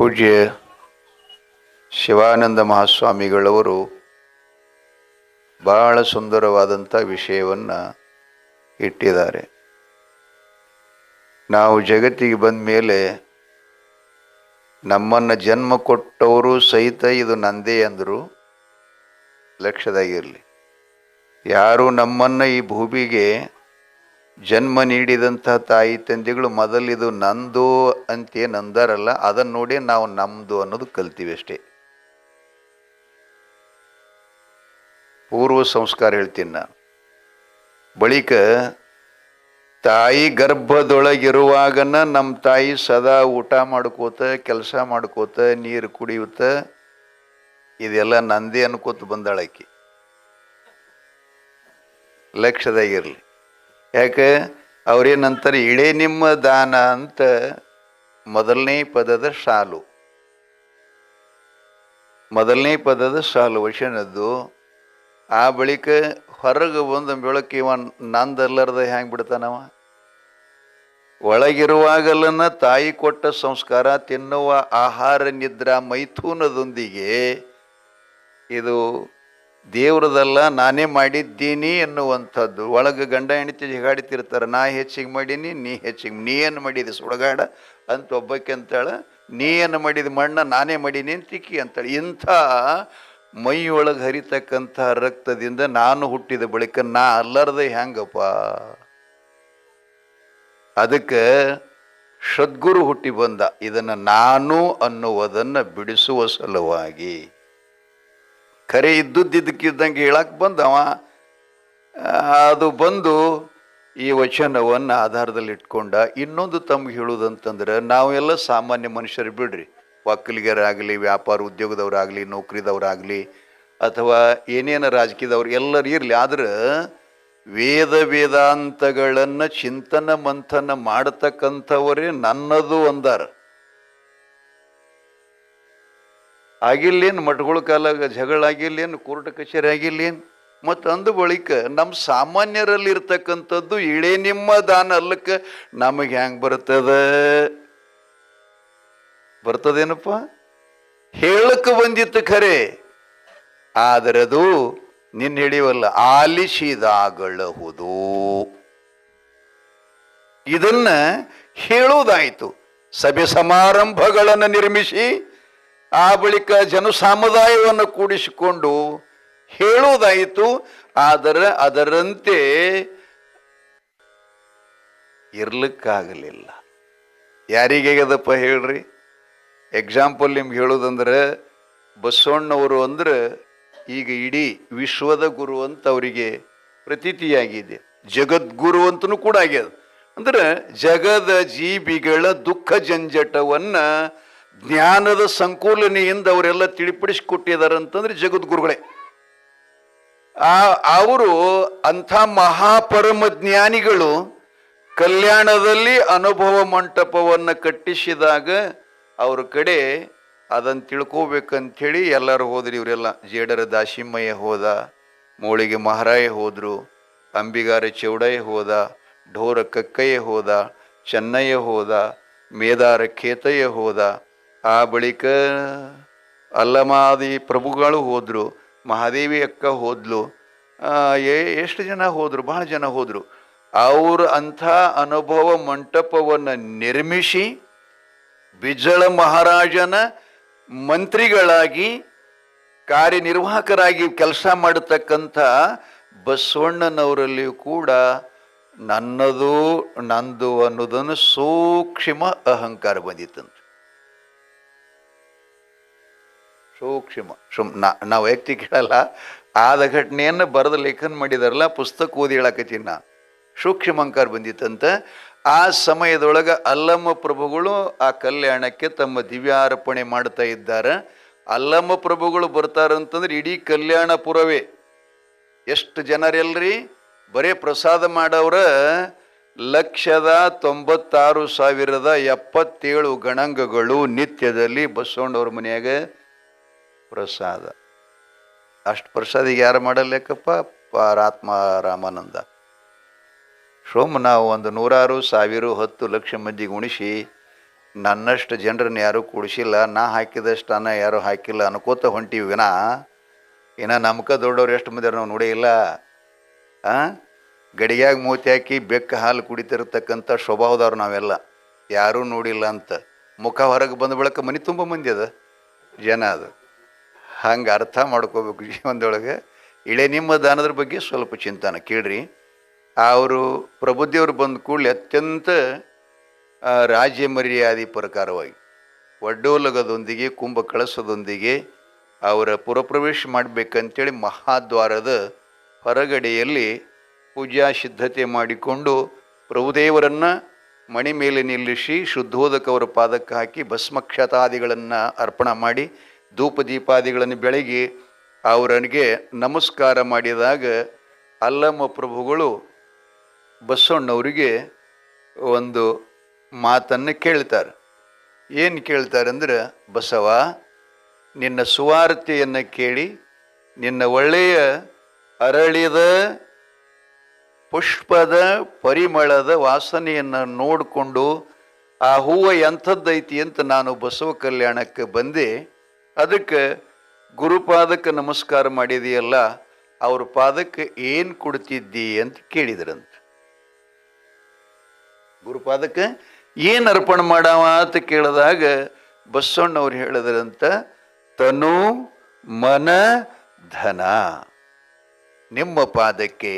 ಪೂಜ್ಯ ಶಿವಾನಂದ ಮಹಾಸ್ವಾಮಿಗಳವರು ಬಹಳ ಸುಂದರವಾದಂಥ ವಿಷಯವನ್ನು ಇಟ್ಟಿದ್ದಾರೆ. ನಾವು ಜಗತ್ತಿಗೆ ಬಂದ ಮೇಲೆ ನಮ್ಮನ್ನು ಜನ್ಮ ಕೊಟ್ಟವರು ಸಹಿತ ಇದು ನಂದೇ ಅಂದರು. ಲಕ್ಷ್ಯದಾಗಿರಲಿ, ಯಾರು ನಮ್ಮನ್ನು ಈ ಭೂಮಿಗೆ ಜನ್ಮ ನೀಡಿದಂಥ ತಾಯಿ ತಂದೆಗಳು ಮೊದಲಿದು ನಂದು ಅಂತೇನು ಅಂದಾರಲ್ಲ, ಅದನ್ನು ನೋಡಿ ನಾವು ನಮ್ಮದು ಅನ್ನೋದು ಕಲ್ತೀವಿ ಅಷ್ಟೇ. ಪೂರ್ವ ಸಂಸ್ಕಾರ ಹೇಳ್ತೀನಿ ನಾನು. ಬಳಿಕ ತಾಯಿ ಗರ್ಭದೊಳಗಿರುವಾಗನ ನಮ್ಮ ತಾಯಿ ಸದಾ ಊಟ ಮಾಡ್ಕೋತ, ಕೆಲಸ ಮಾಡ್ಕೋತ, ನೀರು ಕುಡಿಯುತ್ತ, ಇದೆಲ್ಲ ನಂದೇ ಅನ್ಕೋತ ಬಂದಾಳಕಿ. ಲಕ್ಷ್ಯದಾಗಿರಲಿ. ಯಾಕೆ ಅವ್ರೇನಂತಾರೆ, ಇಳೆ ನಿಮ್ಮ ದಾನ ಅಂತ ಮೊದಲನೇ ಪದದ ಸಾಲು ವಚನದ್ದು. ಆ ಬಳಿಕ ಹೊರಗೆ ಬಂದ ಬೆಳಕು ಇವ ನಂದಲ್ಲರದ ಹ್ಯಾಂಗೆ ಬಿಡ್ತಾನವ? ಒಳಗಿರುವಾಗಲನ್ನ ತಾಯಿ ಕೊಟ್ಟ ಸಂಸ್ಕಾರ, ತಿನ್ನುವ ಆಹಾರ, ನಿದ್ರಾ, ಮೈಥುನದೊಂದಿಗೆ ಇದು ದೇವ್ರದಲ್ಲ, ನಾನೇ ಮಾಡಿದ್ದೀನಿ ಎನ್ನುವಂಥದ್ದು. ಒಳಗೆ ಗಂಡ ಹೆಂಡತಿ ಜಗಾಡ್ತಿರ್ತಾರೆ, ನಾ ಹೆಚ್ಚಿಗೆ ಮಾಡೀನಿ, ನೀ ಹೆಚ್ಚಿಗೆ, ನೀ ಏನು ಮಾಡಿದೆ ಸುಡಗಾಡ ಅಂತ ಒಬ್ಬಕ್ಕೆ ಅಂತಾಳೆ, ನೀ ಏನು ಮಾಡಿದ ಮಣ್ಣ, ನಾನೇ ಮಾಡೀನಿ ತಿಕ್ಕಿ ಅಂತಾಳೆ. ಇಂಥ ಮೈಯೊಳಗೆ ಹರಿತಕ್ಕಂಥ ರಕ್ತದಿಂದ ನಾನು ಹುಟ್ಟಿದ ಬಳಿಕ ನಾ ಅಲ್ಲರದೆ ಹೆಂಗಪ್ಪ? ಅದಕ್ಕೆ ಸದ್ಗುರು ಹುಟ್ಟಿ ಬಂದ, ಇದನ್ನು ನಾನು ಅನ್ನುವುದನ್ನು ಬಿಡಿಸುವ ಸಲುವಾಗಿ. ಖರೆ ಇದ್ದುದಕ್ಕಿದ್ದಂಗೆ ಹೇಳಕ್ಕೆ ಬಂದವ. ಅದು ಬಂದು ಈ ವಚನವನ್ನು ಆಧಾರದಲ್ಲಿ ಇಟ್ಕೊಂಡ ಇನ್ನೊಂದು ತಮ್ಗೆ ಹೇಳುವುದಂತಂದ್ರೆ, ನಾವೆಲ್ಲ ಸಾಮಾನ್ಯ ಮನುಷ್ಯರು ಬಿಡ್ರಿ, ಒಕ್ಕಲಿಗರಾಗಲಿ, ವ್ಯಾಪಾರ ಉದ್ಯೋಗದವರಾಗಲಿ, ನೌಕರಿದವರಾಗಲಿ, ಅಥವಾ ಏನೇನು ರಾಜಕೀಯದವ್ರು ಎಲ್ಲರೂ ಇರಲಿ, ಆದ್ರೆ ವೇದಾಂತಗಳನ್ನು ಚಿಂತನ ಮಂಥನ ಮಾಡತಕ್ಕಂಥವರೇ ನನ್ನದು ಅಂದಾರ. ಆಗಿಲ್ಲೇನು ಮಠಗಳ ಕಾಲಾಗ ಜಗಳ ಆಗಿಲ್ಲೇನು, ಕೋರ್ಟ್ ಕಚೇರಿ ಆಗಿಲ್ಲೇನು? ಮತ್ತು ಅಂದ ಬಳಿಕ ನಮ್ಮ ಸಾಮಾನ್ಯರಲ್ಲಿ ಇರ್ತಕ್ಕಂಥದ್ದು ಇಳೆ ನಿಮ್ಮ ದಾನ ಅಲ್ಲಕ್ಕೆ ನಮಗೆ ಹೆಂಗೆ ಬರ್ತದೇನಪ್ಪ? ಹೇಳಕ್ಕೆ ಬಂದಿತ್ತು ಖರೆ, ಆದರೆ ಅದು ನಿನ್ನ ಹಿಡಿಯವಲ್ಲ, ಆಲಿಸಿದಾಗಳಹುದು. ಇದನ್ನ ಹೇಳುವುದಾಯಿತು. ಸಭೆ ಸಮಾರಂಭಗಳನ್ನು ನಿರ್ಮಿಸಿ ಆ ಬಳಿಕ ಜನಸಮುದಾಯವನ್ನು ಕೂಡಿಸಿಕೊಂಡು ಹೇಳುವುದಾಯಿತು. ಆದರೆ ಅದರಂತೆ ಇರ್ಲಿಕ್ಕಾಗಲಿಲ್ಲ. ಯಾರಿಗೇಗದಪ್ಪ ಹೇಳ್ರಿ? ಎಕ್ಸಾಂಪಲ್ ನಿಮ್ಗೆ ಹೇಳೋದಂದ್ರೆ, ಬಸವಣ್ಣವರು ಅಂದ್ರೆ ಈಗ ಇಡೀ ವಿಶ್ವದ ಗುರು ಅಂತ ಅವರಿಗೆ ಪ್ರತೀತಿಯಾಗಿದೆ. ಜಗದ್ಗುರು ಅಂತನೂ ಕೂಡ ಆಗ್ಯದ. ಅಂದ್ರೆ ಜಗದ ಜೀವಿಗಳ ದುಃಖ ಜಂಜಟವನ್ನ ಜ್ಞಾನದ ಸಂಕೂಲನೆಯಿಂದ ಅವರೆಲ್ಲ ತಿಳಿಪಡಿಸಿಕೊಟ್ಟಿದ್ದಾರೆ ಅಂತಂದ್ರೆ ಜಗದ್ಗುರುಗಳೇ. ಅವರು ಅಂಥ ಮಹಾಪರಮ ಜ್ಞಾನಿಗಳು ಕಲ್ಯಾಣದಲ್ಲಿ ಅನುಭವ ಮಂಟಪವನ್ನು ಕಟ್ಟಿಸಿದಾಗ ಅವ್ರ ಕಡೆ ಅದನ್ನು ತಿಳ್ಕೋಬೇಕಂಥೇಳಿ ಎಲ್ಲರೂ ಹೋದ್ರಿ. ಇವರೆಲ್ಲ ಜೇಡರ ದಾಸಿಮಯ್ಯ ಹೋದ, ಮೋಳಿಗೆ ಮಹಾರಾಯ ಹೋದರು, ಅಂಬಿಗಾರ ಚೌಡಯ್ಯ ಹೋದ, ಢೋರ ಕಕ್ಕಯ್ಯ ಹೋದ, ಚೆನ್ನಯ್ಯ ಹೋದ, ಮೇದಾರ ಖೇತಯ್ಯ ಹೋದ. ಆ ಬಳಿಕ ಅಲ್ಲಮಾದಿ ಪ್ರಭುಗಳು ಹೋದರು, ಮಹಾದೇವಿ ಅಕ್ಕ ಹೋದ್ಲು, ಎಷ್ಟು ಜನ ಹೋದರು? ಬಹಳ ಜನ ಹೋದರು. ಅವರು ಅಂಥ ಅನುಭವ ಮಂಟಪವನ್ನು ನಿರ್ಮಿಸಿ ಬಿಜ್ಜಳ ಮಹಾರಾಜನ ಮಂತ್ರಿಗಳಾಗಿ ಕಾರ್ಯನಿರ್ವಾಹಕರಾಗಿ ಕೆಲಸ ಮಾಡತಕ್ಕಂಥ ಬಸವಣ್ಣನವರಲ್ಲಿಯೂ ಕೂಡ ನನ್ನದು ನಂದು ಅನ್ನೋದನ್ನು ಸೂಕ್ಷ್ಮ ಅಹಂಕಾರ ಬಂದಿತ್ತಂತ. ಸೂಕ್ಷ್ಮ ನಾವು ವ್ಯಕ್ತಿ ಕೇಳಲ್ಲ, ಆದ ಘಟನೆಯನ್ನು ಬರೆದ ಲೇಖನ ಮಾಡಿದಾರಲ್ಲ, ಪುಸ್ತಕ ಓದಿ ಹೇಳಕತ್ತೀನಿ ನಾ. ಸೂಕ್ಷ್ಮ ಅಹಂಕಾರ ಬಂದಿತ್ತಂತ. ಆ ಸಮಯದೊಳಗೆ ಅಲ್ಲಮ್ಮ ಪ್ರಭುಗಳು ಆ ಕಲ್ಯಾಣಕ್ಕೆ ತಮ್ಮ ದಿವ್ಯಾರ್ಪಣೆ ಮಾಡ್ತಾ ಇದ್ದಾರೆ. ಅಲ್ಲಮ್ಮ ಪ್ರಭುಗಳು ಬರ್ತಾರಂತಂದ್ರೆ ಇಡೀ ಕಲ್ಯಾಣಪುರವೇ ಎಷ್ಟು ಜನರೆಲ್ರಿ? ಬರೇ ಪ್ರಸಾದ ಮಾಡವ್ರ 1,96,077 ಗಣಾಂಗಗಳು ನಿತ್ಯದಲ್ಲಿ ಬಸವಣ್ಣವ್ರ ಮನೆಯಾಗ ಪ್ರಸಾದ. ಅಷ್ಟು ಪ್ರಸಾದಿಗೆ ಯಾರು ಮಾಡಲ್ಲೇಕಪ್ಪ? ಆತ್ಮ ರಾಮಾನಂದ. ನಾವು ಒಂದು 100,000, 1000, 10 ಲಕ್ಷ ಮಂದಿಗೆ ಉಣಿಸಿ ನನ್ನಷ್ಟು ಜನರನ್ನ ಯಾರೂ ಕೂಡಿಸಿಲ್ಲ, ನಾ ಹಾಕಿದಷ್ಟನ್ನ ಯಾರೂ ಹಾಕಿಲ್ಲ ಅನ್ಕೋತ ಹೊಂಟಿವಿ ವಿನ ಇನ್ನು ನಮ್ಕ ದೊಡ್ಡವ್ರು ಎಷ್ಟು ಮಂದಿ ನಾವು ನೋಡೇ ಇಲ್ಲ. ಗಡಿಯಾಗ ಮೂತಿ ಹಾಕಿ ಬೆಕ್ಕ ಹಾಲು ಕುಡಿತಿರ್ತಕ್ಕಂಥ ಸ್ವಭಾವದವ್ರು ನಾವೆಲ್ಲ, ಯಾರೂ ನೋಡಿಲ್ಲ ಅಂತ ಮುಖ ಹೊರಗೆ ಬಂದ ಬಳಿಕ ಮನೆ ತುಂಬ ಮಂದಿ ಅದ ಜನ. ಅದು ಹಂಗೆ ಅರ್ಥ ಮಾಡ್ಕೋಬೇಕು ಜೀವನದೊಳಗೆ. ಇಳೆ ನಿಮ್ಮ ದಾನದ ಬಗ್ಗೆ ಸ್ವಲ್ಪ ಚಿಂತನ ಕೇಳ್ರಿ. ಅವರು ಪ್ರಬುದ್ಧಿಯವರು ಬಂದ ಕೂಡಲೇ ಅತ್ಯಂತ ರಾಜ್ಯ ಮರ್ಯಾದೆ ಪ್ರಕಾರವಾಗಿ ಒಡ್ಡೋಲಗದೊಂದಿಗೆ ಕುಂಭ ಕಳಸದೊಂದಿಗೆ ಅವರ ಪುರಪ್ರವೇಶ ಮಾಡಬೇಕಂತೇಳಿ ಮಹಾದ್ವಾರದ ಹೊರಗಡೆಯಲ್ಲಿ ಪೂಜಾ ಸಿದ್ಧತೆ ಮಾಡಿಕೊಂಡು ಪ್ರಭುದೇವರನ್ನು ಮಣಿ ಮೇಲೆ ನಿಲ್ಲಿಸಿ ಶುದ್ಧೋದಕವರ ಪಾದಕ್ಕೆ ಹಾಕಿ ಭಸ್ಮಕ್ಷತಾದಿಗಳನ್ನು ಅರ್ಪಣ ಮಾಡಿ ಧೂಪ ದೀಪಾದಿಗಳನ್ನು ಬೆಳಗಿ ಅವರನಿಗೆ ನಮಸ್ಕಾರ ಮಾಡಿದಾಗ ಅಲ್ಲಮ್ಮ ಪ್ರಭುಗಳು ಬಸವಣ್ಣವರಿಗೆ ಒಂದು ಮಾತನ್ನು ಕೇಳ್ತಾರೆ. ಏನು ಕೇಳ್ತಾರೆ ಅಂದ್ರೆ, ಬಸವ, ನಿನ್ನ ಸುವಾರ್ತೆಯನ್ನು ಕೇಳಿ ನಿನ್ನ ಒಳ್ಳೆಯ ಅರಳಿದ ಪುಷ್ಪದ ಪರಿಮಳದ ವಾಸನೆಯನ್ನು ನೋಡಿಕೊಂಡು ಆ ಹೂವು ಎಂಥದ್ದೈತಿ ಅಂತ ನಾನು ಬಸವ ಕಲ್ಯಾಣಕ್ಕೆ ಬಂದೆ. ಅದಕ್ಕೆ ಗುರುಪಾದಕ್ಕೆ ನಮಸ್ಕಾರ ಮಾಡಿದೆಯಲ್ಲ, ಅವ್ರ ಪಾದಕ್ಕೆ ಏನು ಕೊಡ್ತಿದ್ದಿ ಅಂತ ಕೇಳಿದ್ರಂತ. ಗುರುಪಾದಕ್ಕೆ ಏನು ಅರ್ಪಣೆ ಮಾಡವ ಅಂತ ಕೇಳಿದಾಗ ಬಸವಣ್ಣವ್ರು ಹೇಳಿದ್ರಂತ, ತನು ಮನ ಧನ ನಿಮ್ಮ ಪಾದಕ್ಕೆ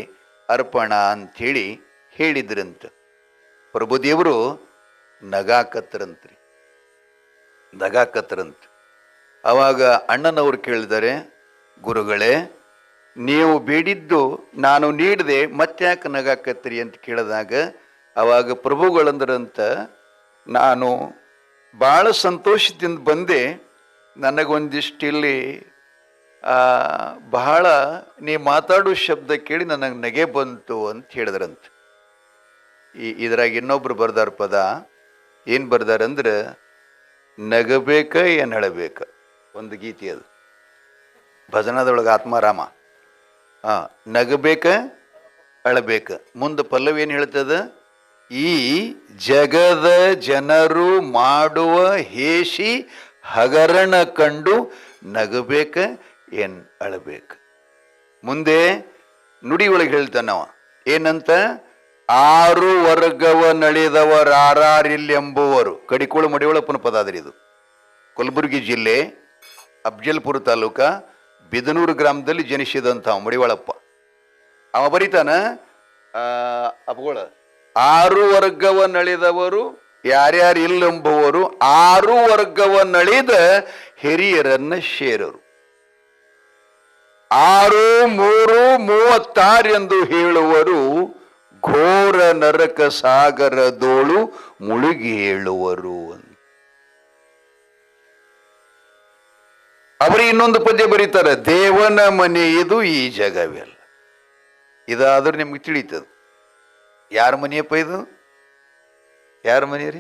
ಅರ್ಪಣ ಅಂಥೇಳಿ ಹೇಳಿದ್ರಂತ. ಪ್ರಭುದೇವರು ನಗಾಕತ್ತರಂತ. ಅವಾಗ ಅಣ್ಣನವ್ರು ಕೇಳಿದರೆ, ಗುರುಗಳೇ ನೀವು ಬೇಡಿದ್ದು ನಾನು ನೀಡಿದೆ, ಮತ್ತ್ಯಾಕೆ ನಗಾಕತ್ರಿ ಅಂತ ಕೇಳಿದಾಗ ಅವಾಗ ಪ್ರಭುಗಳಂದ್ರಂತ, ನಾನು ಭಾಳ ಸಂತೋಷದಿಂದ ಬಂದೆ, ನನಗೊಂದಿಷ್ಟಿಲ್ಲಿ ಬಹಳ ನೀ ಮಾತಾಡೋ ಶಬ್ದ ಕೇಳಿ ನನಗೆ ನಗೆ ಬಂತು ಅಂತ ಹೇಳಿದ್ರಂತ. ಇದ್ರಾಗ ಇನ್ನೊಬ್ರು ಬರ್ದಾರ ಪದ ಏನು ಬರ್ದಾರಂದ್ರೆ, ನಗಬೇಕ ಏನು ಹೇಳಬೇಕ, ಒಂದು ಗೀತೆ ಅದು ಭಜನದೊಳಗೆ ಆತ್ಮಾರಾಮ. ನಗಬೇಕ ಅಳಬೇಕ. ಮುಂದೆ ಪಲ್ಲವಿ ಏನು ಹೇಳ್ತದ, ಈ ಜಗದ ಜನರು ಮಾಡುವ ಹೇಸಿ ಹಗರಣ ಕಂಡು ನಗಬೇಕ ಏನ್ ಅಳಬೇಕ. ಮುಂದೆ ನುಡಿ ಒಳಗೆ ಹೇಳ್ತಾನವ ಏನಂತ, ಆರು ವರ್ಗವ ನಳಿದವರಾರಿಲ್ಲೆಂಬುವರು. ಕಡಿಕೋಳು ಮಡಿಯೊಳಪ್ಪನ ಪದ ಆದ್ರಿ ಇದು. ಕಲಬುರಗಿ ಜಿಲ್ಲೆ ಅಫ್ಜಲ್ಪುರ ತಾಲೂಕ ಬಿದನೂರು ಗ್ರಾಮದಲ್ಲಿ ಜನಿಸಿದಂಥ ಮಡಿವಾಳಪ್ಪ. ಅವ ಬರೀತಾನ, ಅಪ್ಗಳ ಆರು ವರ್ಗವ ನಳಿದವರು ಯಾರ್ಯಾರು ಇಲ್ಲೆಂಬುವರು, ಆರು ವರ್ಗವ ನಳಿದ ಹಿರಿಯರನ್ನ ಸೇರರು. 6 3 36 ಎಂದು ಹೇಳುವರು, ಘೋರ ನರಕ ಸಾಗರದೋಳು ಮುಳುಗಿ ಹೇಳುವರು. ಅವರು ಇನ್ನೊಂದು ಪದ್ಯ ಬರೀತಾರೆ, ದೇವನ ಮನೆ ಇದು ಈ ಜಗವೆಲ್ಲ. ಇದಾದ್ರೂ ನಿಮ್ಗೆ ತಿಳಿತದ ಯಾರ ಮನೆಯಪ್ಪ ಇದು? ಯಾರ ಮನೆ ರೀ?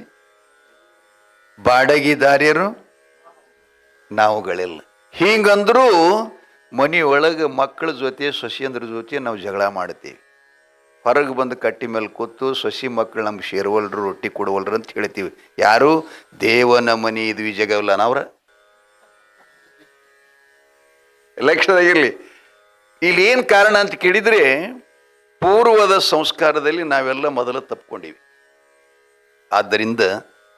ಬಾಡಗಿದಾರ್ಯರು ನಾವುಗಳೆಲ್ಲ. ಹಿಂಗಂದ್ರೂ ಮನೆಯೊಳಗೆ ಮಕ್ಕಳ ಜೊತೆ ಸೊಸೆಯಂದ್ರ ಜೊತೆ ನಾವು ಜಗಳ ಮಾಡ್ತೀವಿ. ಹೊರಗೆ ಬಂದು ಕಟ್ಟಿ ಮೇಲೆ ಕೂತು ಸೊಸಿ ಮಕ್ಕಳು ನಮ್ಗೆ ಸೇರ್ವಲ್ರು, ರೊಟ್ಟಿ ಕೊಡವಲ್ರು ಅಂತ ಹೇಳ್ತೀವಿ. ಯಾರು? ದೇವನ ಮನೆ ಇದು ಈ ಜಗವಲ್ಲ ನಾವ್ರ. ಲಕ್ಷದಾಗಿರ್ಲಿ. ಇಲ್ಲಿ ಏನು ಕಾರಣ ಅಂತ ಕೇಳಿದರೆ, ಪೂರ್ವದ ಸಂಸ್ಕಾರದಲ್ಲಿ ನಾವೆಲ್ಲ ಮೊದಲು ತಪ್ಪಿಕೊಂಡಿವಿ. ಆದ್ದರಿಂದ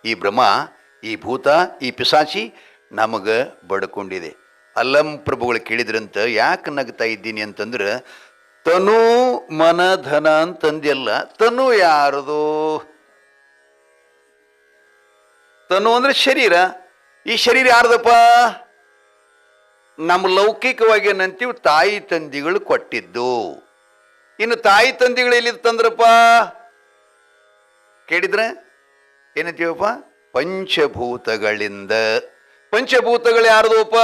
ಈ ಭ್ರಮ, ಈ ಭೂತ, ಈ ಪಿಸಾಚಿ ನಮಗೆ ಬಡ್ಕೊಂಡಿದೆ. ಅಲ್ಲಂ ಪ್ರಭುಗಳು ಕೇಳಿದ್ರಂತ, ಯಾಕೆ ನಗ್ತಾ ಇದ್ದೀನಿ ಅಂತಂದ್ರೆ, ತನು ಮನ ಧನ ಅಂತಂದೆಲ್ಲ. ತನು ಯಾರದು? ತನು ಅಂದ್ರೆ ಶರೀರ. ಈ ಶರೀರ ಯಾರ್ದಪ್ಪ? ನಮ್ಮ ಲೌಕಿಕವಾಗಿ ಏನಂತೀವಿ, ತಾಯಿ ತಂದಿಗಳು ಕೊಟ್ಟಿದ್ದು. ಇನ್ನು ತಾಯಿ ತಂದಿಗಳು ಎಲ್ಲಿತ್ತಂದ್ರಪ್ಪ ಕೇಳಿದ್ರೆ ಏನಂತೀವಪ್ಪ? ಪಂಚಭೂತಗಳಿಂದ. ಪಂಚಭೂತಗಳು ಯಾರ್ದೋಪ?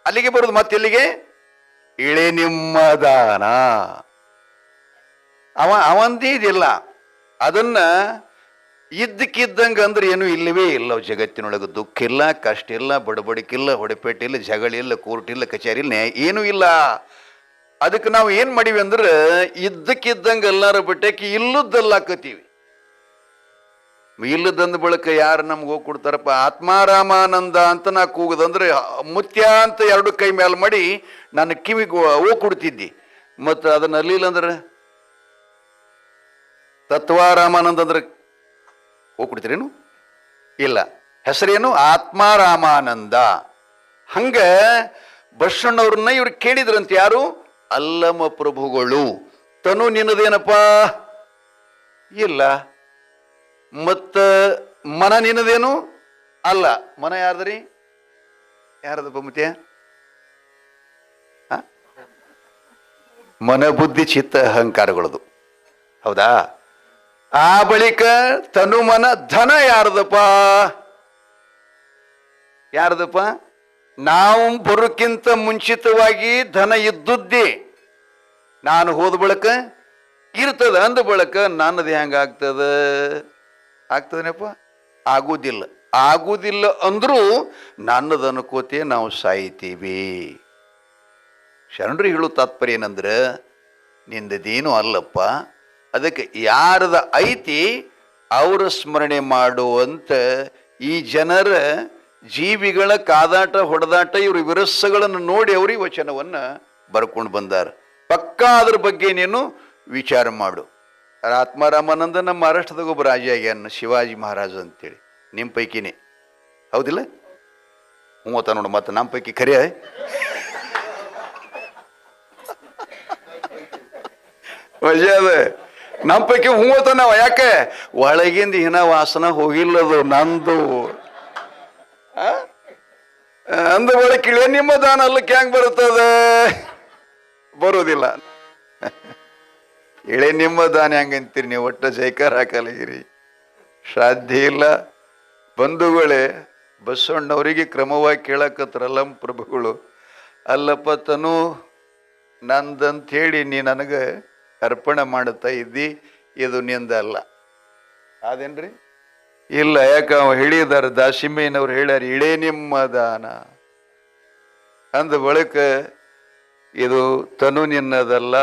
ಅಲ್ಲಿಗೆ ಬರುದು. ಮತ್ತೆಲ್ಲಿಗೆ? ಇಳೆ ನಿಮ್ಮ ದಾನ. ಅವಂದಿದಿಲ್ಲ. ಅದನ್ನ ಇದ್ದಕ್ಕಿದ್ದಂಗೆ ಅಂದ್ರೆ ಏನು ಇಲ್ಲವೇ ಇಲ್ಲ. ಜಗತ್ತಿನೊಳಗೆ ದುಃಖ ಇಲ್ಲ, ಕಷ್ಟ ಇಲ್ಲ, ಬಡಬಡಿಕಿಲ್ಲ, ಹೊಡೆಪೇಟಿಲ್ಲ, ಜಗಳಿಲ್ಲ, ಕೋರ್ಟ್ ಇಲ್ಲ, ಕಚೇರಿ ಇಲ್ಲ, ಏನೂ ಇಲ್ಲ. ಅದಕ್ಕೆ ನಾವು ಏನು ಮಾಡೀವಿ ಅಂದ್ರೆ, ಇದ್ದಕ್ಕಿದ್ದಂಗೆ ಎಲ್ಲಾರ ಬಿಟ್ಟಕ್ಕೆ ಇಲ್ಲದ್ದೆಲ್ಲ ಹಾಕತ್ತೀವಿ. ಇಲ್ಲದಂದ ಬಳಿಕ ಯಾರು ನಮ್ಗೆ ಹೋಗಿ ಕೊಡ್ತಾರಪ್ಪ? ಆತ್ಮಾರಾಮಾನಂದ ಅಂತ ನಾ ಕೂಗುದಂದ್ರೆ ಮುತ್ಯ ಅಂತ ಎರಡು ಕೈ ಮೇಲೆ ಮಾಡಿ ನನ್ನ ಕಿವಿಗೆ ಹೋಗಿ ಕೊಡ್ತಿದ್ದಿ. ಮತ್ತು ಅದನ್ನ ಅಲ್ಲಿಲ್ಲ ಅಂದ್ರೆ ತತ್ವಾರಾಮಾನಂದ ಅಂದ್ರೆ ಹೋಗಿ ಕೊಡ್ತೀರೇನು? ಇಲ್ಲ. ಹೆಸರೇನು? ಆತ್ಮಾರಾಮಾನಂದ. ಹಂಗ ಬಸವಣ್ಣವ್ರನ್ನ ಇವ್ರು ಕೇಳಿದ್ರಂತ. ಯಾರು? ಅಲ್ಲಮ ಪ್ರಭುಗಳು. ತನು ನಿನ್ನದೇನಪ್ಪ? ಇಲ್ಲ. ಮತ್ತ ಮನ ನಿನ್ನದೇನು? ಅಲ್ಲ. ಮನ ಯಾರ್ದ್ರಿ? ಯಾರದಪ್ಪ ಮುತ್ಯ? ಮನ ಬುದ್ಧಿ ಚಿತ್ತ ಅಹಂಕಾರಗಳದು. ಹೌದಾ? ಆ ಬಳಿಕ ತನು ಮನ ಧನ ಯಾರ್ದಪ್ಪ? ಯಾರ್ದಪ್ಪ? ನಾವು ಬರೋಕ್ಕಿಂತ ಮುಂಚಿತವಾಗಿ ಧನ ಇದ್ದುದ್ದೇ. ನಾನು ಹೋದ ಬಳಿಕ ಇರ್ತದ ಅಂದ ಬಳಿಕ ನನ್ನದು ಹೆಂಗಾಗ್ತದ? ಆಗ್ತದನಪ್ಪ? ಆಗುವುದಿಲ್ಲ. ಆಗುವುದಿಲ್ಲ ಅಂದ್ರೂ ನನ್ನದು ಅನ್ಕೋತೆ ನಾವು ಸಾಯ್ತೀವಿ. ಶರಣರು ಹೇಳು ತಾತ್ಪರ್ಯ ಏನಂದ್ರೆ ನಿಂದದೇನು ಅಲ್ಲಪ್ಪ. ಅದಕ್ಕೆ ಯಾರದ ಐತಿ ಅವರ ಸ್ಮರಣೆ ಮಾಡುವಂತ ಈ ಜನರ ಜೀವಿಗಳ ಕಾದಾಟ ಹೊಡೆದಾಟ ಇವ್ರ ವಿರಸ್ಸಗಳನ್ನು ನೋಡಿ ಅವ್ರಿಗೆ ವಚನವನ್ನು ಬರ್ಕೊಂಡು ಬಂದಾರ. ಪಕ್ಕಾ ಅದ್ರ ಬಗ್ಗೆ ನೀನು ವಿಚಾರ ಮಾಡು. ಆತ್ಮಾರಾಮಾನಂದ ನಮ್ಮ ಮಹಾರಾಷ್ಟ್ರದಾಗ ಒಬ್ಬ ರಾಜ ಆಗ್ಯಾನ, ಶಿವಾಜಿ ಮಹಾರಾಜ ಅಂತೇಳಿ. ನಿಮ್ಮ ಪೈಕಿನೇ ಹೌದಿಲ್ಲ? ಮೂವತ್ತ ನೋಡು. ಮತ್ತೆ ನಮ್ಮ ಪೈಕಿ ಖರೆ ವಜೆ ಅದ. ನಮ್ಮ ಪೈಕಿ ಮೂವತ್ತ ನಾವು. ಯಾಕೆ? ಒಳಗಿಂದ ಹಿನ ವಾಸನ ಹೋಗಿಲ್ಲದು ನಂದು ಅಂದ ಒಳಗೆ ಇಳೆ ನಿಮ್ಮ ದಾನ ಅಲ್ಲಕ್ಕೆ ಹೆಂಗ್ ಬರುತ್ತದೆ? ಬರೋದಿಲ್ಲ. ಇಳೆ ನಿಮ್ಮ ದಾನ ಹೆಂಗಂತೀರಿ ನೀವು? ಒಟ್ಟ ಜೈಕಾರ ಹಾಕಲಿಗಿರಿ. ಶ್ರಾದ್ದ ಇಲ್ಲ. ಬಂಧುಗಳೇ, ಬಸವಣ್ಣವರಿಗೆ ಕ್ರಮವಾಗಿ ಕೇಳಕತ್ರಲ್ಲ ಪ್ರಭುಗಳು. ಅಲ್ಲಪ್ಪ ತನು ನಂದಂತ ಹೇಳಿ ನೀ ನನಗೆ ಅರ್ಪಣೆ ಮಾಡುತ್ತಾ ಇದ್ದಿ, ಇದು ನಿಂದಲ್ಲ. ಅದೇನ್ರಿ? ಇಲ್ಲ. ಯಾಕೆ ಅವ ಹೇಳಿದಾರ, ದಾಸಿಮಯ್ಯನವ್ರು ಹೇಳ್ಯಾರ, ಇಳೆ ನಿಮ್ಮ ದಾನ ಅಂದ ಬಳಿಕ ಇದು ತನು ನಿನ್ನದಲ್ಲ,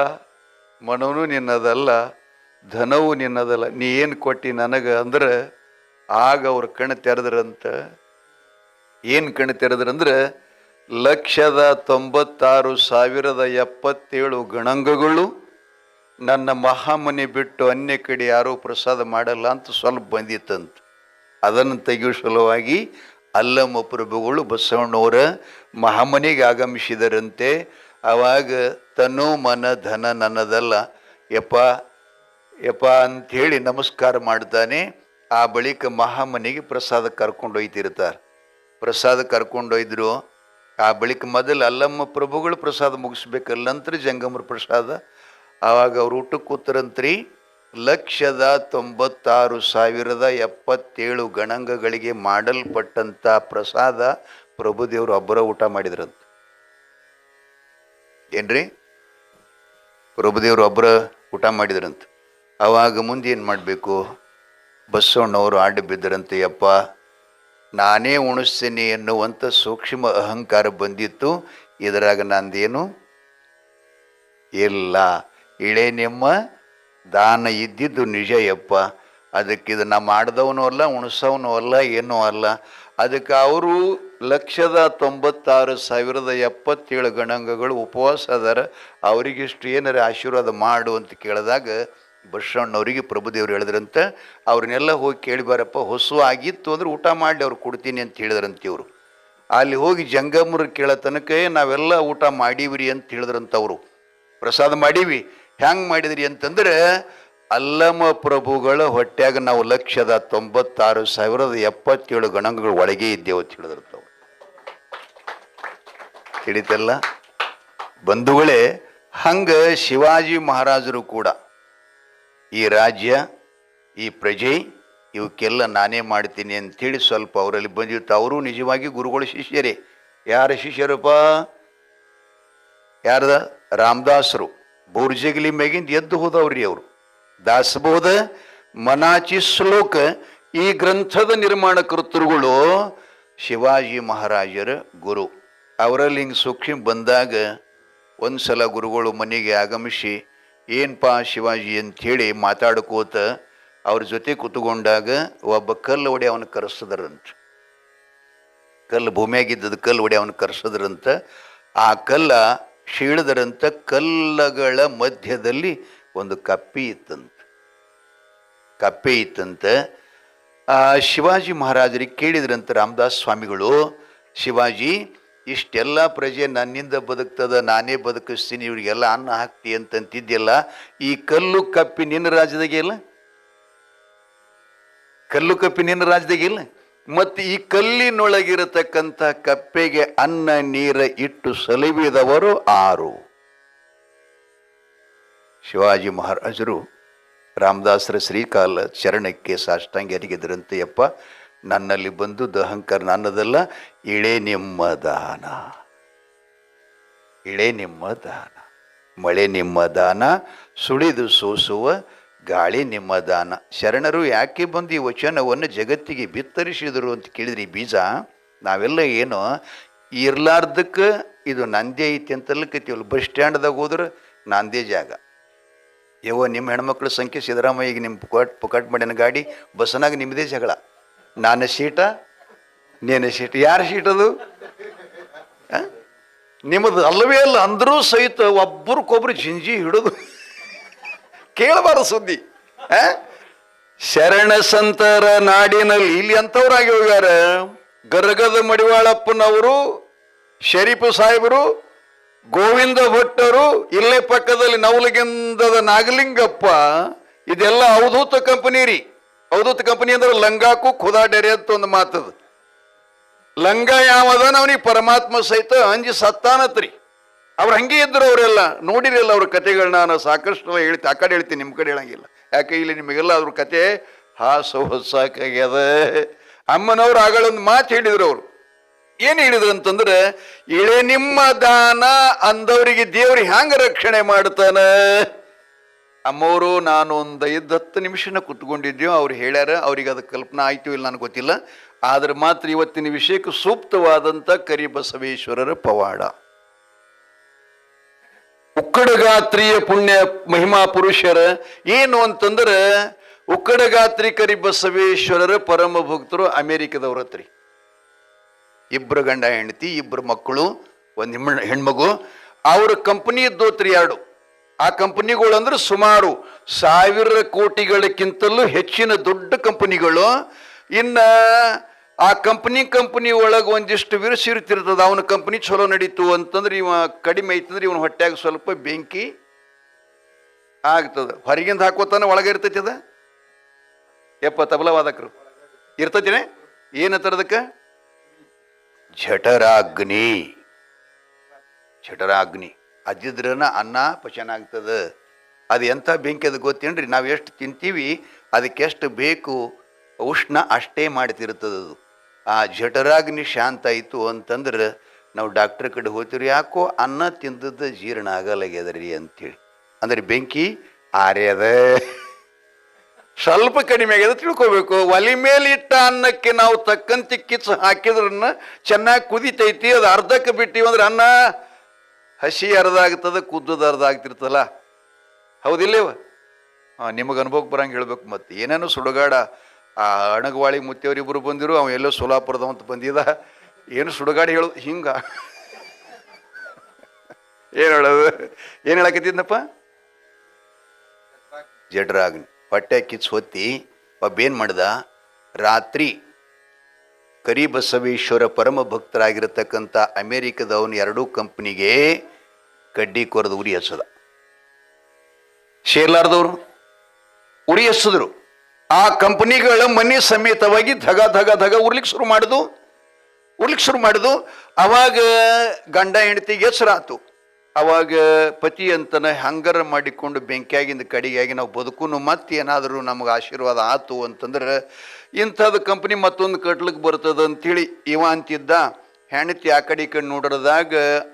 ಮನವೂ ನಿನ್ನದಲ್ಲ, ಧನವೂ ನಿನ್ನದಲ್ಲ, ನೀ ಏನು ಕೊಟ್ಟಿ ನನಗೆ ಅಂದ್ರೆ ಆಗ ಅವ್ರ ಕಣ್ಣು ತೆರೆದ್ರಂತ. ಏನು ಕಣ್ಣು ತೆರೆದ್ರಂದ್ರೆ 1,96,077 ಗಣಂಗಗಳು ನನ್ನ ಮಹಾಮನೆ ಬಿಟ್ಟು ಅನ್ಯ ಕಡೆ ಯಾರೂ ಪ್ರಸಾದ ಮಾಡಲ್ಲ ಅಂತ ಸ್ವಲ್ಪ ಬಂದಿತ್ತಂತ. ಅದನ್ನು ತೆಗೆಯುವ ಸಲುವಾಗಿ ಅಲ್ಲಮ ಪ್ರಭುಗಳು ಬಸವಣ್ಣವರ ಮಹಾಮನೆಗೆ ಆಗಮಿಸಿದರಂತೆ. ಆವಾಗ ತನು ಮನ ಧನ ನನ್ನದಲ್ಲ ಯಪ್ಪ ಯಪ್ಪ ಅಂಥೇಳಿ ನಮಸ್ಕಾರ ಮಾಡ್ತಾನೆ. ಆ ಬಳಿಕ ಮಹಾಮನೆಗೆ ಪ್ರಸಾದ ಕರ್ಕೊಂಡೊಯ್ತಿರ್ತಾರೆ. ಪ್ರಸಾದ ಕರ್ಕೊಂಡೊಯ್ದ್ರು. ಆ ಬಳಿಕ ಮೊದಲು ಅಲ್ಲಮ್ಮ ಪ್ರಭುಗಳು ಪ್ರಸಾದ ಮುಗಿಸ್ಬೇಕಲ್ಲ, ನಂತರ ಜಂಗಮರ ಪ್ರಸಾದ. ಆವಾಗ ಅವ್ರು ಊಟಕ್ಕೆ ಕೂತರಂತ್ರಿ. 1,96,077 ಗಣಂಗಗಳಿಗೆ ಮಾಡಲ್ಪಟ್ಟಂಥ ಪ್ರಸಾದ ಪ್ರಭುದೇವರು ಒಬ್ಬರ ಊಟ ಮಾಡಿದ್ರಂತ. ಏನ್ರಿ? ಪ್ರಭುದೇವರು ಒಬ್ಬರ ಊಟ ಮಾಡಿದ್ರಂತ. ಆವಾಗ ಮುಂದೆ ಏನು ಮಾಡಬೇಕು? ಬಸವಣ್ಣವರು ಆಡ ಬಿದ್ದರಂತೆ. ಯಪ್ಪ ನಾನೇ ಉಣಿಸ್ತೀನಿ ಎನ್ನುವಂಥ ಸೂಕ್ಷ್ಮ ಅಹಂಕಾರ ಬಂದಿತ್ತು. ಇದರಾಗ ನಂದೇನು ಇಲ್ಲ. ಇಳೆ ನಿಮ್ಮ ದಾನ ಇದ್ದಿದ್ದು ನಿಜ ಯಪ್ಪ. ಅದಕ್ಕೆ ಇದು ನಾ ಮಾಡಿದವನು ಅಲ್ಲ, ಉಣಿಸೋವನು ಅಲ್ಲ, ಏನೂ ಅಲ್ಲ. ಅದಕ್ಕೆ ಅವರು 1,96,077 ಗಣಂಗಗಳು ಉಪವಾಸ ಅದಾರ, ಅವರಿಗಿಷ್ಟು ಏನಾರ ಆಶೀರ್ವಾದ ಮಾಡು ಅಂತ ಕೇಳಿದಾಗ ಬಸವಣ್ಣವರಿಗೆ ಪ್ರಭುದೇವ್ರು ಹೇಳಿದ್ರಂತ, ಅವ್ರನ್ನೆಲ್ಲ ಹೋಗಿ ಕೇಳಿಬಾರಪ್ಪ, ಹೊಸು ಆಗಿತ್ತು ಅಂದ್ರೆ ಊಟ ಮಾಡಿ ಅವ್ರು ಕೊಡ್ತೀನಿ ಅಂತ ಹೇಳಿದ್ರಂತ. ಇವರು ಅಲ್ಲಿ ಹೋಗಿ ಜಂಗಮರು ಕೇಳೋ ತನಕ ನಾವೆಲ್ಲ ಊಟ ಮಾಡೀವ್ರಿ ಅಂತ ಹೇಳಿದ್ರಂತ. ಅವರು ಪ್ರಸಾದ ಮಾಡೀವಿ. ಹೆಂಗೆ ಮಾಡಿದ್ರಿ ಅಂತಂದ್ರೆ, ಅಲ್ಲಮ ಪ್ರಭುಗಳ ಹೊಟ್ಯಾಗ ನಾವು 1,96,077 ಗಣಂಗಗಳು ಒಳಗೆ ಇದ್ದೇವೆ ಅಂತ ಹೇಳಿದ್ರಂತ. ಅವ್ರು ತಿಳಿತಲ್ಲ ಬಂಧುಗಳೇ? ಹಂಗೆ ಶಿವಾಜಿ ಮಹಾರಾಜರು ಕೂಡ ಈ ರಾಜ್ಯ, ಈ ಪ್ರಜೆ, ಇವಕ್ಕೆಲ್ಲ ನಾನೇ ಮಾಡ್ತೀನಿ ಅಂಥೇಳಿ ಸ್ವಲ್ಪ ಅವರಲ್ಲಿ ಬಂದಿತ್ತು. ಅವರು ನಿಜವಾಗಿ ಗುರುಗಳ ಶಿಷ್ಯರೇ. ಯಾರ ಶಿಷ್ಯರಪ್ಪ? ಯಾರದ? ರಾಮದಾಸರು. ಬೋರ್ಜಗಲಿ ಮ್ಯಾಗಿಂದ ಎದ್ದು ಹೋದವ್ರಿ ಅವರು. ದಾಸಬೋಧ ಮನಾಚಿ ಶ್ಲೋಕ ಈ ಗ್ರಂಥದ ನಿರ್ಮಾಣ ಕರ್ತೃಗಳು ಶಿವಾಜಿ ಮಹಾರಾಜರ ಗುರು. ಅವರಲ್ಲಿ ಹಿಂಗೆ ಸೂಕ್ಷ್ಮ ಬಂದಾಗ ಒಂದು ಸಲ ಗುರುಗಳು ಮನೆಗೆ ಆಗಮಿಸಿ, ಏನಪ್ಪ ಶಿವಾಜಿ ಅಂಥೇಳಿ ಮಾತಾಡ್ಕೋತ ಅವ್ರ ಜೊತೆ ಕೂತ್ಕೊಂಡಾಗ ಒಬ್ಬ ಕಲ್ಲು ಹೊಡೆ ಅವನು ಕರೆಸಿದ್ರಂತ. ಕಲ್ಲು ಭೂಮಿಯಾಗಿದ್ದದ ಕಲ್ಲು ಹೊಡೆ ಅವನು ಕರೆಸಿದ್ರಂತ. ಆ ಕಲ್ಲ ಶೀಳದರಂತ ಕಲ್ಲಗಳ ಮಧ್ಯದಲ್ಲಿ ಒಂದು ಕಪ್ಪೆ ಇತ್ತಂತ. ಆ ಶಿವಾಜಿ ಮಹಾರಾಜರಿಗೆ ಕೇಳಿದ್ರಂತ ರಾಮದಾಸ್ ಸ್ವಾಮಿಗಳು, ಶಿವಾಜಿ ಇಷ್ಟೆಲ್ಲ ಪ್ರಜೆ ನನ್ನಿಂದ ಬದುಕ್ತದ, ನಾನೇ ಬದುಕಿಸ್ತೀನಿ, ಇವ್ರಿಗೆಲ್ಲ ಅನ್ನ ಹಾಕ್ತಿ ಅಂತಂತಿದ್ಯಲ್ಲ, ಈ ಕಲ್ಲು ಕಪ್ಪಿ ನಿನ್ನ ರಾಜ್ಯದಾಗೆ ಇಲ್ಲ? ಕಲ್ಲು ಕಪ್ಪಿ ನಿನ್ನ ರಾಜ್ಯದಾಗೆ ಇಲ್ಲ? ಮತ್ತು ಈ ಕಲ್ಲಿನೊಳಗಿರತಕ್ಕಂಥ ಕಪ್ಪೆಗೆ ಅನ್ನ ನೀರ ಇಟ್ಟು ಸಲುಹಿದವರು ಆರು? ಶಿವಾಜಿ ಮಹಾರಾಜರು ರಾಮದಾಸರ ಶ್ರೀಕಾಲ ಚರಣಕ್ಕೆ ಸಾಷ್ಟಾಂಗ ಎರಿಗಿದ್ರಂತೆ, ಯಪ್ಪ ನನ್ನಲ್ಲಿ ಬಂದುದು ಅಹಂಕಾರ ನನ್ನದಲ್ಲ, ಇಳೆ ನಿಮ್ಮ ದಾನ, ಇಳೆ ನಿಮ್ಮ ದಾನ, ಮಳೆ ನಿಮ್ಮ ದಾನ, ಸುಳಿದು ಸೋಸುವ ಗಾಳಿ ನಿಮ್ಮ ದಾನ. ಶರಣರು ಯಾಕೆ ಬಂದು ಈ ವಚನವನ್ನು ಜಗತ್ತಿಗೆ ಬಿತ್ತರಿಸಿದರು ಅಂತ ಕೇಳಿದ್ರಿ, ಬೀಜ ನಾವೆಲ್ಲ ಏನು ಇರ್ಲಾರ್ದಕ್ಕೆ ಇದು ನಂದೇ ಐತಿ ಅಂತಲ್ಲಕತ್ತೀವಲ್ಲ. ಬಸ್ ಸ್ಟ್ಯಾಂಡ್ದಾಗ ಹೋದ್ರೆ ನಂದೇ ಜಾಗ. ಯವ್ವ ನಿಮ್ಮ ಹೆಣ್ಮಕ್ಳ ಸಂಖ್ಯೆ ಸಿದ್ದರಾಮಯ್ಯಗೆ ನಿಮ್ಮ ಪುಕಾಟ್ ಮಾಡಿನ ಗಾಡಿ, ಬಸ್ನಾಗ ನಿಮ್ಮದೇ ಜಗಳ. ನಾನು ಸೀಟ, ನೀನು ಸೀಟ್, ಯಾರು ಸೀಟ್ ಅದು? ನಿಮ್ಮದು ಅಲ್ಲವೇ ಅಲ್ಲ ಅಂದರೂ ಸಹಿತ ಒಬ್ಬರಿಗೊಬ್ರು ಜಿಂಜಿ ಹಿಡಿದು ಕೇಳಬಾರ ಸುದ್ದಿ. ಶರಣ ಸಂತರ ನಾಡಿನಲ್ಲಿ ಇಲ್ಲಿ ಅಂಥವ್ರಾಗಿ ಹೋಗ್ಯಾರ. ಗರ್ಗದ ಮಡಿವಾಳಪ್ಪನವರು, ಶರೀಫ್ ಸಾಹೇಬರು, ಗೋವಿಂದ ಭಟ್ಟರು, ಇಲ್ಲೇ ಪಕ್ಕದಲ್ಲಿ ನವಲಗಿಂದದ ನಾಗಲಿಂಗಪ್ಪ, ಇದೆಲ್ಲ ಅವಧೂತ ಕಂಪನಿ ರೀ. ಅವಧೂತ ಕಂಪನಿ ಅಂದ್ರೆ ಲಂಗಾಕು ಖುದಾ ಡೇರೆ ಅಂತ ಒಂದು ಮಾತದ. ಲಂಗ ಯಾವದನ ಅವನಿಗೆ ಪರಮಾತ್ಮ ಸಹಿತ ಅಂಜಿ ಸತ್ತಾನತ್ರಿ. ಅವ್ರು ಹಂಗೆ ಇದ್ರು, ಅವರೆಲ್ಲ ನೋಡಿರಲ್ಲ ಅವ್ರ ಕತೆಗಳನ್ನ. ನಾನು ಸಾಕಷ್ಟು ಹೇಳ್ತೀನಿ, ಆ ಕಡೆ ಹೇಳ್ತೀನಿ, ನಿಮ್ಮ ಕಡೆ ಹೇಳಂಗಿಲ್ಲ. ಯಾಕೆ ಇಲ್ಲಿ ನಿಮಗೆಲ್ಲ ಅದ್ರ ಕತೆ ಹೊಸಾಕಾಗ್ಯದ. ಅಮ್ಮನವ್ರು ಆಗಳೊಂದು ಮಾತು ಹೇಳಿದ್ರು. ಅವರು ಏನು ಹೇಳಿದ್ರು ಅಂತಂದ್ರೆ, ಇಳೆ ನಿಮ್ಮ ದಾನ ಅಂದವರಿಗೆ ದೇವ್ರಿಗೆ ಹ್ಯಾಂಗ ರಕ್ಷಣೆ ಮಾಡ್ತಾನ. ಅಮ್ಮವರು ನಾನು ಒಂದು 5-10 ನಿಮಿಷನ ಕುತ್ಕೊಂಡಿದ್ದೇವೆ. ಅವ್ರು ಹೇಳ್ಯಾರ, ಅವ್ರಿಗೆ ಅದು ಕಲ್ಪನಾ ಆಯ್ತು ಇಲ್ಲ ನನಗೆ ಗೊತ್ತಿಲ್ಲ. ಆದ್ರೆ ಮಾತ್ರ ಇವತ್ತಿನ ವಿಷಯಕ್ಕೆ ಸೂಕ್ತವಾದಂಥ ಕರಿಬಸವೇಶ್ವರರ ಪವಾಡ. ಉಕ್ಕಡಗಾತ್ರಿಯ ಪುಣ್ಯ ಮಹಿಮಾ ಪುರುಷರ ಏನು ಅಂತಂದ್ರೆ, ಉಕ್ಕಡಗಾತ್ರಿ ಕರಿಬಸವೇಶ್ವರರ ಪರಮ ಭಕ್ತರು ಅಮೇರಿಕದವ್ರತ್ರಿ. 2 ಗಂಡ ಹೆಂಡತಿ, 2 ಮಕ್ಕಳು, 1 ಹೆಣ್ಮಗು. ಅವ್ರ ಕಂಪನಿ ಇದ್ದೋತ್ರಿ 2. ಆ ಕಂಪನಿಗಳು ಅಂದ್ರೆ ಸುಮಾರು 1000 ಕೋಟಿಗಳಕ್ಕಿಂತಲೂ ಹೆಚ್ಚಿನ ದೊಡ್ಡ ಕಂಪನಿಗಳು. ಇನ್ನ ಆ ಕಂಪನಿ ಒಳಗೆ ಒಂದಿಷ್ಟು ವಿರುಸಿರುತ್ತಿರ್ತದ. ಅವನ ಕಂಪನಿ ಚಲೋ ನಡೀತು ಅಂತಂದ್ರೆ ಇವ ಕಡಿಮೆ ಐತಂದ್ರೆ ಇವನ ಹೊಟ್ಯಾಗ ಸ್ವಲ್ಪ ಬೆಂಕಿ ಆಗ್ತದ. ಹೊರಗಿಂದ ಹಾಕೋತಾನ ಒಳಗೆ ಇರ್ತೈತಿ ಅದ. ಯಪ್ಪ ತಬಲವಾದಕರು ಇರ್ತೈತಿನೇ ಏನತ್ತರದಕ್ಕೆ ಜಠರಾಗ್ನಿ. ಅದಿದ್ರನ ಅನ್ನ ಪಚನ ಆಗ್ತದ. ಅದು ಎಂಥ ಬೆಂಕಿ ಅದು ಗೊತ್ತೇನ್ರಿ? ನಾವು ಎಷ್ಟು ತಿಂತೀವಿ ಅದಕ್ಕೆಷ್ಟು ಬೇಕು ಉಷ್ಣ ಅಷ್ಟೇ ಮಾಡ್ತಿರ್ತದದು. ಆ ಜಠರಾಗ್ನಿ ಶಾಂತ ಆಯಿತು ಅಂತಂದ್ರೆ ನಾವು ಡಾಕ್ಟ್ರ್ ಕಡೆ ಹೋಗ್ತೀವಿ, ಯಾಕೋ ಅನ್ನ ತಿಂದದ್ದು ಜೀರ್ಣ ಆಗಲಾಗ್ಯದ್ರಿ ಅಂತೇಳಿ. ಅಂದ್ರೆ ಬೆಂಕಿ ಆರ್ಯದ, ಸ್ವಲ್ಪ ಕಡಿಮೆ ಆಗ್ಯದ ತಿಳ್ಕೊಬೇಕು. ಒಲಿ ಮೇಲೆ ಇಟ್ಟ ಅನ್ನಕ್ಕೆ ನಾವು ತಕ್ಕಂತೆ ಕಿಚ್ಚು ಹಾಕಿದ್ರನ್ನ ಚೆನ್ನಾಗಿ ಕುದಿತೈತಿ. ಅದು ಅರ್ಧಕ್ಕೆ ಬಿಟ್ಟಿವಿ ಅಂದ್ರೆ ಅನ್ನ ಹಸಿ ಅರ್ಧ ಆಗ್ತದ, ಕುದ್ದದ ಅರ್ಧ ಆಗ್ತಿರ್ತಲ್ಲ. ಹೌದಿಲ್ಲವ? ನಿಮಗೆ ಅನುಭವಕ್ಕೆ ಬರಂಗೆ ಹೇಳ್ಬೇಕು. ಮತ್ತೆ ಏನೇನು ಸುಡುಗಾಡ ಆ ಅಣಗವಾಳಿ ಮುತ್ತಿಯವರಿಬ್ಬರು ಬಂದಿರು, ಅವ ಎಲ್ಲೋ ಸೋಲಾಪುರದವಂತ ಬಂದಿದ. ಏನು ಸುಡುಗಾಡಿ ಹೇಳೋದು ಹಿಂಗ ಏನು ಹೇಳೋದು? ಏನು ಹೇಳಕತ್ತಿದ್ನಪ್ಪ? ಜಠರಾಗ್ನಿ ಹೊಟ್ಟೆ ಕಿಚ್ಚು ಹೊತ್ತಿ ಒಬ್ಬೇನು ಮಾಡ್ದ, ರಾತ್ರಿ ಕರಿಬಸವೇಶ್ವರ ಪರಮ ಭಕ್ತರಾಗಿರತಕ್ಕಂಥ ಅಮೇರಿಕದವನು 2 ಕಂಪನಿಗೆ ಕಡ್ಡಿ ಕೊರೆದು ಉರಿ ಹಚ್ಚದ. ಶೇರ್ಲಾರ್ದವರು ಉರಿ ಹಚ್ಚಿದ್ರು. ಆ ಕಂಪನಿಗಳ ಮನೆ ಸಮೇತವಾಗಿ ಧಗ ಉರ್ಲಿಕ್ಕೆ ಶುರು ಮಾಡುದು. ಅವಾಗ ಗಂಡ ಹೆಂಡತಿಗೆ ಹೆಸರಾತು. ಅವಾಗ ಪತಿ ಅಂತನ ಹಂಗರ ಮಾಡಿಕೊಂಡು ಬೆಂಕಿಯಾಗಿಂದ ಕಡೆಯಾಗಿ ನಾವು ಬದುಕುನು ಮತ್ತೆ ಏನಾದರೂ ನಮಗೆ ಆಶೀರ್ವಾದ ಆತು ಅಂತಂದ್ರೆ ಇಂಥದ್ದು ಕಂಪ್ನಿ ಮತ್ತೊಂದು ಕಟ್ಲಿಕ್ಕೆ ಬರ್ತದ ಅಂಥೇಳಿ ಇವ ಅಂತಿದ್ದ. ಹೆಂಡತಿ ಆ ಕಡೆ ಕಡೆ ನೋಡ್ರದಾಗ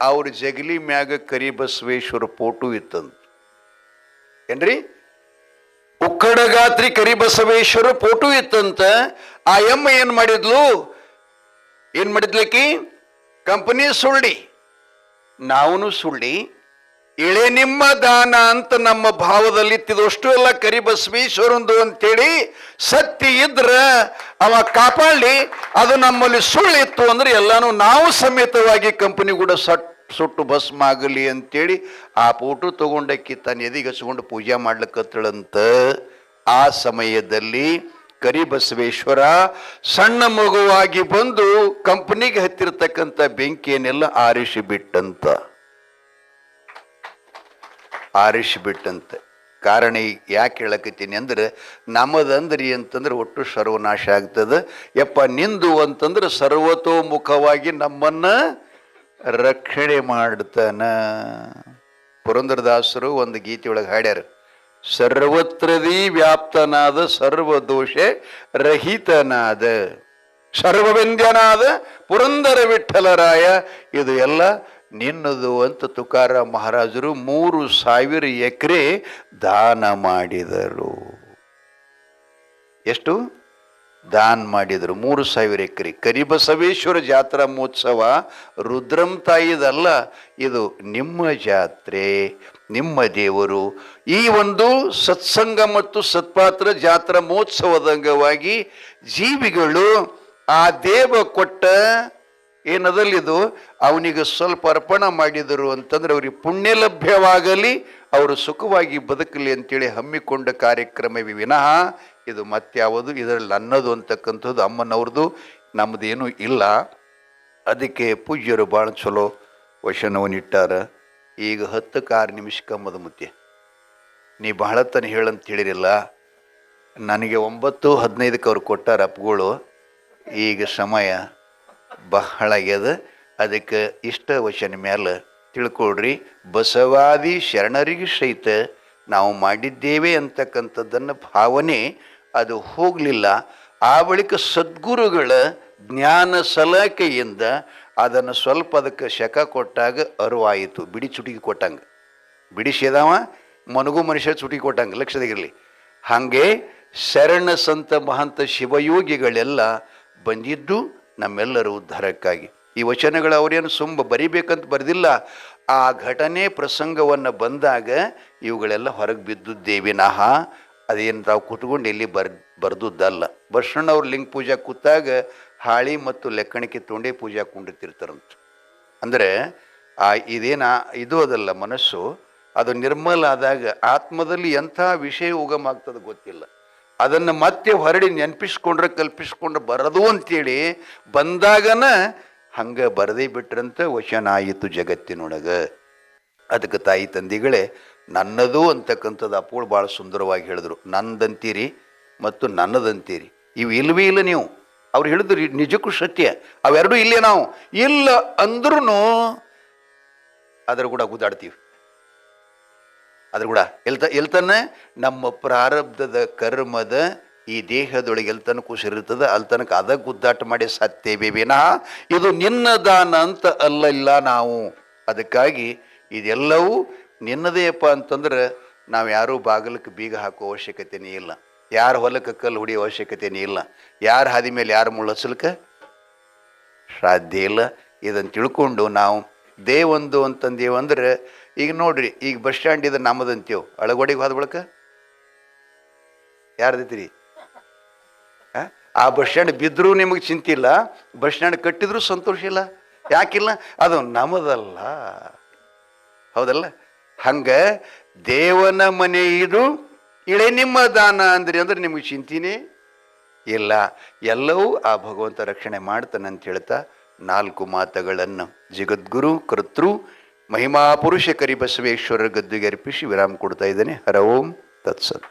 ಅವ್ರ ಜಗಲಿ ಮ್ಯಾಗ ಕರಿಬಸವೇಶ್ವರ ಫೋಟೋ ಇತ್ತಂತ. ಏನ್ರಿ? ಉಕ್ಕಡಗಾತ್ರಿ ಕರಿಬಸವೇಶ್ವರ ಫೋಟೋ ಇತ್ತಂತ. ಆ ಎಮ್ಮ ಏನ್ ಮಾಡಿದ್ಲಕ್ಕಿ? ಕಂಪನಿ ಸುಳ್ಳಿ, ನಾವೂ ಸುಳ್ಳಿ, ಇಳೆ ನಿಮ್ಮ ದಾನ ಅಂತ ನಮ್ಮ ಭಾವದಲ್ಲಿ ಇತ್ತಿದಷ್ಟು ಎಲ್ಲ ಕರಿಬಸವೇಶ್ವರಂದು ಅಂತೇಳಿ ಸತ್ಯ ಇದ್ರ ಅವ ಕಾಪಾಡಿ. ಅದು ನಮ್ಮಲ್ಲಿ ಸುಳ್ಳಿತ್ತು ಅಂದ್ರೆ ಎಲ್ಲಾನು ನಾವು ಸಮೇತವಾಗಿ ಕಂಪನಿ ಕೂಡ ಸುಟ್ಟು ಭಸ್ಮ ಆಗಲಿ ಅಂತೇಳಿ ಆ ಫೋಟೋ ತಗೊಂಡಕ್ಕಿ ತನ್ನ ಎದಿಗೆ ಹಚ್ಕೊಂಡು ಪೂಜೆ ಮಾಡ್ಲಿಕ್ಕತ್ತಳಂತ. ಆ ಸಮಯದಲ್ಲಿ ಕರಿಬಸವೇಶ್ವರ ಸಣ್ಣ ಮಗುವಾಗಿ ಬಂದು ಕಂಪನಿಗೆ ಹತ್ತಿರತಕ್ಕಂಥ ಬೆಂಕಿಯನ್ನೆಲ್ಲ ಆರಿಸಿಬಿಟ್ಟಂತೆ. ಕಾರಣ ಯಾಕೆ ಹೇಳಕತ್ತೀನಿ ಅಂದ್ರೆ, ನಮ್ಮದಂದ್ರಿ ಅಂತಂದ್ರೆ ಒಟ್ಟು ಸರ್ವನಾಶ ಆಗ್ತದೆ. ಯಪ್ಪ ನಿಂದು ಅಂತಂದ್ರೆ ಸರ್ವತೋಮುಖವಾಗಿ ನಮ್ಮನ್ನ ರಕ್ಷಣೆ ಮಾಡ್ತಾನ. ಪುರಂದರದಾಸರು ಒಂದು ಗೀತೆಯೊಳಗೆ ಹಾಡ್ಯಾರ, ಸರ್ವತ್ರದಿ ವ್ಯಾಪ್ತನಾದ ಸರ್ವದೋಷ ರಹಿತನಾದ ಸರ್ವವೆಂದ್ಯನಾದ ಪುರಂದರ ವಿಠಲರಾಯ, ಇದು ಎಲ್ಲ ನಿನ್ನದು ಅಂತ ತುಕಾರಾಮ್ ಮಹಾರಾಜರು 3,000 ಎಕರೆ ದಾನ ಮಾಡಿದರು. ಎಷ್ಟು ದಾನ ಮಾಡಿದರು? 3,000 ಎಕರೆ. ಕರಿಬಸವೇಶ್ವರ ಜಾತ್ರಾ ಮಹೋತ್ಸವ ರುದ್ರಂ ತಾಯಿದಲ್ಲ, ಇದು ನಿಮ್ಮ ಜಾತ್ರೆ, ನಿಮ್ಮ ದೇವರು. ಈ ಒಂದು ಸತ್ಸಂಗ ಮತ್ತು ಸತ್ಪಾತ್ರ ಜಾತ್ರಾ ಮಹೋತ್ಸವದ ಅಂಗವಾಗಿ ಜೀವಿಗಳು ಆ ದೇವ ಕೊಟ್ಟ ಏನದಲ್ಲಿದು ಅವನಿಗೆ ಸ್ವಲ್ಪ ಅರ್ಪಣ ಮಾಡಿದರು ಅಂತಂದ್ರೆ ಅವ್ರಿಗೆ ಪುಣ್ಯ ಲಭ್ಯವಾಗಲಿ, ಅವರು ಸುಖವಾಗಿ ಬದುಕಲಿ ಅಂತೇಳಿ ಹಮ್ಮಿಕೊಂಡ ಕಾರ್ಯಕ್ರಮವೇ ವಿನಃ ಇದು ಮತ್ಯಾವುದು ಇದರಲ್ಲಿ ಅನ್ನೋದು ಅಂತಕ್ಕಂಥದ್ದು ಅಮ್ಮನವ್ರದ್ದು ನಮ್ಮದೇನೂ ಇಲ್ಲ. ಅದಕ್ಕೆ ಪೂಜ್ಯರು ಭಾಳ ಚಲೋ ವಚನವನ್ನಿಟ್ಟಾರ. ಈಗ 10-6 ನಿಮಿಷಕ್ಕೆ ಅಮ್ಮದ ಮುತ್ಯ ನೀ ಬಹಳ ತನ ಹೇಳಂತ ಹೇಳಿರಿಲ್ಲ, ನನಗೆ 9:15 ಅವ್ರು ಕೊಟ್ಟಾರ ಅಪ್ಪಗಳು. ಈಗ ಸಮಯ ಬಹಳ ಆಗ್ಯದ, ಅದಕ್ಕೆ ಇಷ್ಟ ವಚನ ಮೇಲೆ ತಿಳ್ಕೊಳ್ರಿ. ಬಸವಾದಿ ಶರಣರಿಗೆ ಸಹಿತ ನಾವು ಮಾಡಿದ್ದೇವೆ ಅಂತಕ್ಕಂಥದ್ದನ್ನು ಭಾವನೆ ಅದು ಹೋಗಲಿಲ್ಲ. ಆ ಬಳಿಕ ಸದ್ಗುರುಗಳ ಜ್ಞಾನ ಸಲಹೆಯಿಂದ ಅದನ್ನು ಸ್ವಲ್ಪ ಅದಕ್ಕೆ ಶಕ ಕೊಟ್ಟಾಗ ಅರಿವಾಯಿತು. ಬಿಡಿ ಚುಟಿಗೆ ಕೊಟ್ಟಂಗೆ, ಬಿಡಿಸಿದವ ಮನಗೂ ಮನುಷ್ಯ ಚುಟಿಗೆ ಕೊಟ್ಟಂಗೆ, ಲಕ್ಷದಾಗಿರಲಿ. ಹಾಗೆ ಶರಣ ಸಂತ ಮಹಂತ ಶಿವಯೋಗಿಗಳೆಲ್ಲ ಬಂದಿದ್ದು ನಮ್ಮೆಲ್ಲರ ಉದ್ಧಾರಕ್ಕಾಗಿ. ಈ ವಚನಗಳು ಅವರೇನು ಬರಿಬೇಕಂತ ಬರೆದಿಲ್ಲ, ಆ ಘಟನೆ ಪ್ರಸಂಗವನ್ನು ಬಂದಾಗ ಇವುಗಳೆಲ್ಲ ಹೊರಗೆ ಬಿದ್ದುದ್ದೇವಿನಃ ಅದೇನು ತಾವು ಕೂತ್ಕೊಂಡು ಇಲ್ಲಿ ಬರ್ದುದ್ದಲ್ಲ. ಬಸವಣ್ಣವ್ರ ಲಿಂಗ ಪೂಜಾ ಕೂತಾಗ ಹಾಳಿ ಮತ್ತು ಲೆಕ್ಕಣಿಕೆ ತೊಂಡೆ ಪೂಜಾ ಕುಂಡಿರ್ತಿರ್ತಾರಂತ. ಅಂದರೆ ಇದು ಅದಲ್ಲ, ಮನಸ್ಸು ಅದು ನಿರ್ಮಲ ಆದಾಗ ಆತ್ಮದಲ್ಲಿ ಎಂಥ ವಿಷಯ ಉಗಮ ಆಗ್ತದೆ ಗೊತ್ತಿಲ್ಲ. ಅದನ್ನು ಮತ್ತೆ ಹೊರಡಿ ನೆನಪಿಸ್ಕೊಂಡ್ರೆ ಕಲ್ಪಿಸ್ಕೊಂಡ್ರೆ ಬರದು ಅಂತೇಳಿ ಬಂದಾಗನ ಹಂಗೆ ಬರದೇ ಬಿಟ್ರಂತ ವಚನ ಆಯಿತು ಜಗತ್ತಿನೊಳಗೆ. ಅದಕ್ಕೆ ತಾಯಿ ತಂದಿಗಳೇ ನನ್ನದು ಅಂತಕ್ಕಂಥದ್ದು ಅಪ್ಪಗಳು ಭಾಳ ಸುಂದರವಾಗಿ ಹೇಳಿದ್ರು. ನಂದಂತೀರಿ ಮತ್ತು ನನ್ನದಂತೀರಿ, ಇವು ಇಲ್ವೇ ಇಲ್ಲ ನೀವು. ಅವ್ರು ಹೇಳಿದ್ರು ನಿಜಕ್ಕೂ ಸತ್ಯ, ಅವೆರಡೂ ಇಲ್ಲೇ. ನಾವು ಇಲ್ಲ ಅಂದ್ರೂ ಅದ್ರ ಕೂಡ ಗುದ್ದಾಡ್ತೀವಿ. ಅದ್ರ ಕೂಡ ಎಲ್ತನ ನಮ್ಮ ಪ್ರಾರಬ್ಧದ ಕರ್ಮದ ಈ ದೇಹದೊಳಗೆ ಎಲ್ತನ ಕುಸಿರುತ್ತದೆ, ಅಲ್ಲಿ ತನಕ ಅದ ಗುದ್ದಾಟ ಮಾಡಿ ಸತ್ತೇವೆ ವಿನಃ ಇದು ನಿನ್ನ ದಾನ ಅಂತ ಅಲ್ಲ ನಾವು. ಅದಕ್ಕಾಗಿ ಇದೆಲ್ಲವೂ ನಿನ್ನದೇಪ್ಪ ಅಂತಂದ್ರೆ ನಾವು ಯಾರೂ ಬಾಗಿಲಕ್ಕೆ ಬೀಗ ಹಾಕೋ ಅವಶ್ಯಕತೆನೇ ಇಲ್ಲ, ಯಾರ ಹೊಲಕ್ಕೆ ಕಲ್ಲು ಹೊಡಿಯೋ ಅವಶ್ಯಕತೆನೇ ಇಲ್ಲ, ಯಾರ ಹಾದಿ ಮೇಲೆ ಯಾರು ಮುಳ್ಳು ಹಚ್ಚಲಿಕ್ಕೆ ಸಾಧ್ಯ ಇಲ್ಲ. ಇದನ್ನು ತಿಳ್ಕೊಂಡು ನಾವು ದೇವೊಂದು ಅಂತಂದೇವಂದ್ರೆ, ಈಗ ನೋಡ್ರಿ, ಈಗ ಬಸ್ ಸ್ಟ್ಯಾಂಡ್ ಇದು ನಮ್ಮದಂತೀವ್, ಅಳಗೋಡಿಗೆ ಹೋದ ಬಳಿಕ ಯಾರ್ದೈತಿರಿ? ಆ ಬಸ್ ಸ್ಟ್ಯಾಂಡ್ ಬಿದ್ದರೂ ನಿಮಗೆ ಚಿಂತಿಲ್ಲ, ಬಸ್ ಸ್ಟ್ಯಾಂಡ್ ಕಟ್ಟಿದ್ರೂ ಸಂತೋಷ ಇಲ್ಲ. ಯಾಕಿಲ್ಲ? ಅದು ನಮ್ಮದಲ್ಲ, ಹೌದಲ್ಲ? ಹಂಗೆ ದೇವನ ಮನೆ ಇದು ಇಳೆ ನಿಮ್ಮ ದಾನ ಅಂದ್ರಿ ಅಂದ್ರೆ ನಿಮಗೆ ಚಿಂತಿನೇ ಇಲ್ಲ. ಎಲ್ಲವೂ ಆ ಭಗವಂತ ರಕ್ಷಣೆ ಮಾಡ್ತಾನೆ ಅಂತ ಹೇಳ್ತಾ 4 ಮಾತುಗಳನ್ನು ಜಗದ್ಗುರು ಕರ್ತೃ ಮಹಿಮಾ ಪುರುಷ ಕರಿಬಸವೇಶ್ವರ ಗದ್ದುಗೆ ಅರ್ಪಿಸಿ ವಿರಾಮ ಕೊಡ್ತಾ ಇದ್ದೇನೆ. ಹರ ಓಂ ತತ್ಸತ್.